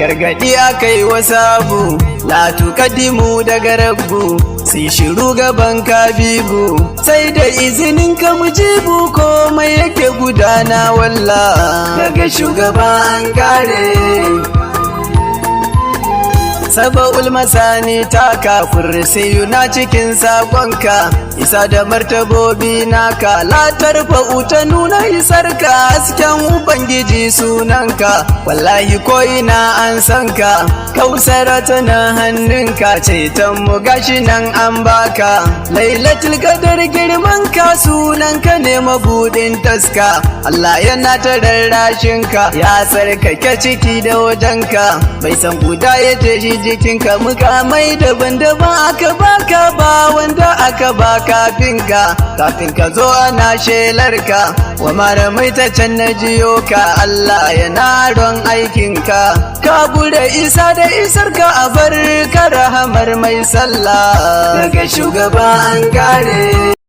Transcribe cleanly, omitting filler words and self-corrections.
gargadi akai wasabu la tuqaddimu daga rabbu sai shiru gaban kabibu sai da izinin ka mujibu komai yake gudana wallah daga shugaban kare saba'ul masani ta kafir sai na cikin sakonka isa da martabobi naka la tarfa'u ta nuna isarka hasken ubangiji sunanka wallahi ko ina an sanka kausara tana hannunka ceton mu gashi nan an baka lailatul qadar girman ka sunanka ne mabudin taska Allah yana ta rarrashinka ya sarkake ciki da wajenka bai san guda ya tashi jikinka mukamai daban-daban aka baka ba wanda aka ba kafin ka zo ana shelarka wa maramai ta can na jiyo ka Allah yana ron aikinka ka bude isa da isarka a bar ka rahamar mai sallah daga shugaban kare